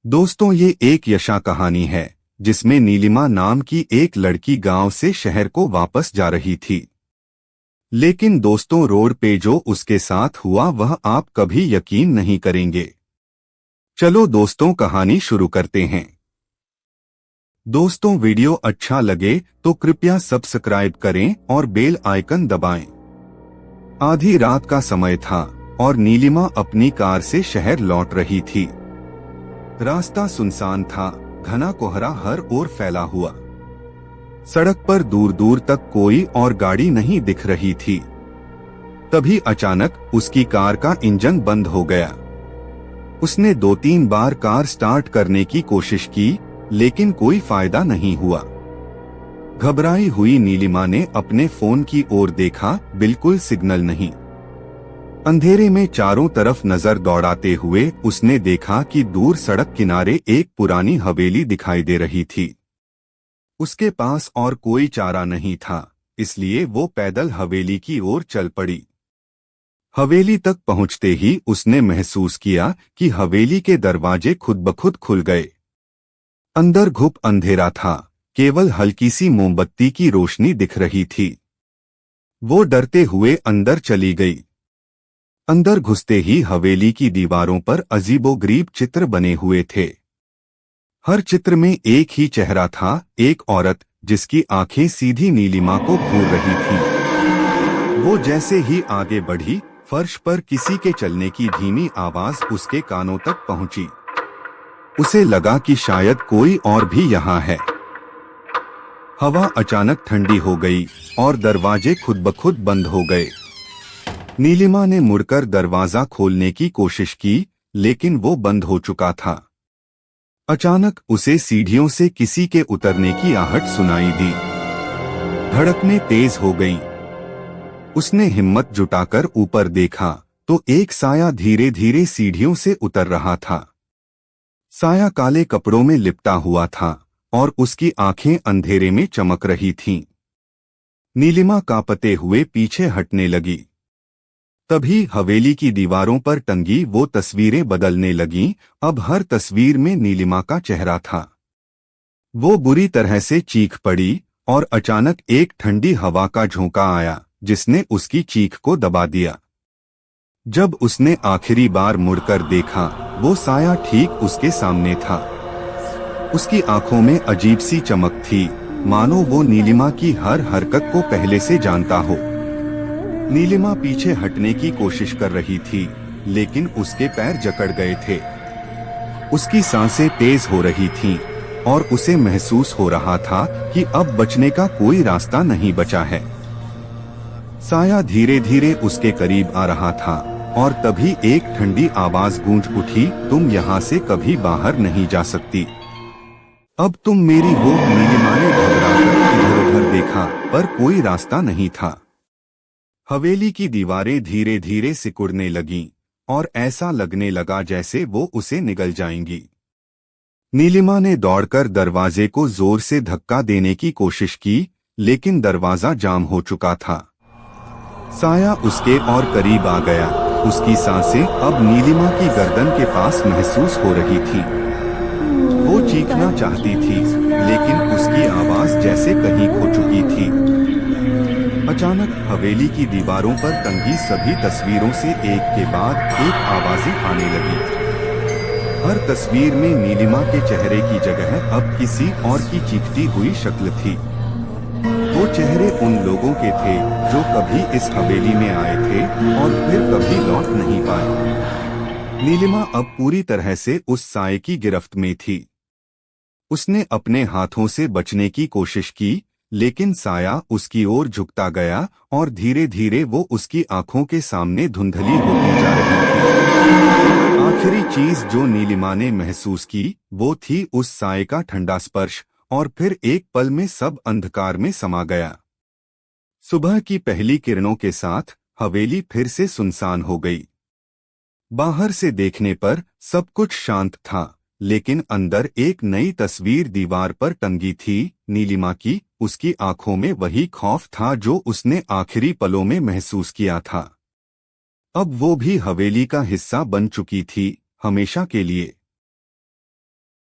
दोस्तों, ये एक यशा कहानी है जिसमें नीलिमा नाम की एक लड़की गांव से शहर को वापस जा रही थी। लेकिन दोस्तों, रोड पे जो उसके साथ हुआ वह आप कभी यकीन नहीं करेंगे। चलो दोस्तों, कहानी शुरू करते हैं। दोस्तों, वीडियो अच्छा लगे तो कृपया सब्सक्राइब करें और बेल आइकन दबाएं। आधी रात का समय था और नीलिमा अपनी कार से शहर लौट रही थी। रास्ता सुनसान था, घना कोहरा हर ओर फैला हुआ। सड़क पर दूर दूर तक कोई और गाड़ी नहीं दिख रही थी। तभी अचानक उसकी कार का इंजन बंद हो गया। उसने 2-3 बार कार स्टार्ट करने की कोशिश की, लेकिन कोई फायदा नहीं हुआ। घबराई हुई नीलिमा ने अपने फोन की ओर देखा, बिल्कुल सिग्नल नहीं। अंधेरे में चारों तरफ नजर दौड़ाते हुए उसने देखा कि दूर सड़क किनारे एक पुरानी हवेली दिखाई दे रही थी। उसके पास और कोई चारा नहीं था, इसलिए वो पैदल हवेली की ओर चल पड़ी। हवेली तक पहुंचते ही उसने महसूस किया कि हवेली के दरवाजे खुद ब खुद खुल गए। अंदर घुप अंधेरा था, केवल हल्की सी मोमबत्ती की रोशनी दिख रही थी। वो डरते हुए अंदर चली गई। अंदर घुसते ही हवेली की दीवारों पर अजीबोगरीब चित्र बने हुए थे। हर चित्र में एक ही चेहरा था, एक औरत जिसकी आंखें सीधी नीलिमा को घूर रही थी। वो जैसे ही आगे बढ़ी, फर्श पर किसी के चलने की धीमी आवाज उसके कानों तक पहुंची। उसे लगा कि शायद कोई और भी यहाँ है। हवा अचानक ठंडी हो गई और दरवाजे खुद ब खुद बंद हो गए। नीलिमा ने मुड़कर दरवाजा खोलने की कोशिश की, लेकिन वो बंद हो चुका था। अचानक उसे सीढ़ियों से किसी के उतरने की आहट सुनाई दी। धड़कनें तेज हो गईं। उसने हिम्मत जुटाकर ऊपर देखा तो एक साया धीरे धीरे सीढ़ियों से उतर रहा था। साया काले कपड़ों में लिपटा हुआ था और उसकी आंखें अंधेरे में चमक रही थीं। नीलिमा कांपते हुए पीछे हटने लगी। तभी हवेली की दीवारों पर टंगी वो तस्वीरें बदलने लगीं। अब हर तस्वीर में नीलिमा का चेहरा था। वो बुरी तरह से चीख पड़ी और अचानक एक ठंडी हवा का झोंका आया, जिसने उसकी चीख को दबा दिया। जब उसने आखिरी बार मुड़कर देखा, वो साया ठीक उसके सामने था। उसकी आंखों में अजीब सी चमक थी, मानो वो नीलिमा की हर हरकत को पहले से जानता हो। नीलिमा पीछे हटने की कोशिश कर रही थी, लेकिन उसके पैर जकड़ गए थे। उसकी सांसें तेज हो रही थीं और उसे महसूस हो रहा था कि अब बचने का कोई रास्ता नहीं बचा है। साया धीरे धीरे उसके करीब आ रहा था और तभी एक ठंडी आवाज गूंज उठी, तुम यहाँ से कभी बाहर नहीं जा सकती। अब तुम मेरी हो। नीलिमा ने घबराकर इधर उधर देखा, पर कोई रास्ता नहीं था। हवेली की दीवारें धीरे धीरे सिकुड़ने लगीं और ऐसा लगने लगा जैसे वो उसे निगल जाएंगी। नीलिमा ने दौड़कर दरवाजे को जोर से धक्का देने की कोशिश की, लेकिन दरवाजा जाम हो चुका था। साया उसके और करीब आ गया। उसकी सांसें अब नीलिमा की गर्दन के पास महसूस हो रही थी। वो चीखना चाहती थी, लेकिन उसकी आवाज जैसे कहीं खो चुकी थी। अचानक हवेली की दीवारों पर टंगी सभी तस्वीरों से एक के बाद एक आवाजें आने लगी। हर तस्वीर में नीलिमा के चेहरे की जगह अब किसी और की चीखती हुई शक्ल थी। वो चेहरे उन लोगों के थे जो कभी इस हवेली में आए थे और फिर कभी लौट नहीं पाए। नीलिमा अब पूरी तरह से उस साए की गिरफ्त में थी। उसने अपने हाथों से बचने की कोशिश की, लेकिन साया उसकी ओर झुकता गया और धीरे धीरे वो उसकी आंखों के सामने धुंधली होती जा रही थी। आखिरी चीज जो नीलिमा ने महसूस की वो थी उस साए का ठंडा स्पर्श, और फिर एक पल में सब अंधकार में समा गया। सुबह की पहली किरणों के साथ हवेली फिर से सुनसान हो गई। बाहर से देखने पर सब कुछ शांत था, लेकिन अंदर एक नई तस्वीर दीवार पर टंगी थी, नीलिमा की। उसकी आंखों में वही खौफ था जो उसने आखिरी पलों में महसूस किया था। अब वो भी हवेली का हिस्सा बन चुकी थी, हमेशा के लिए।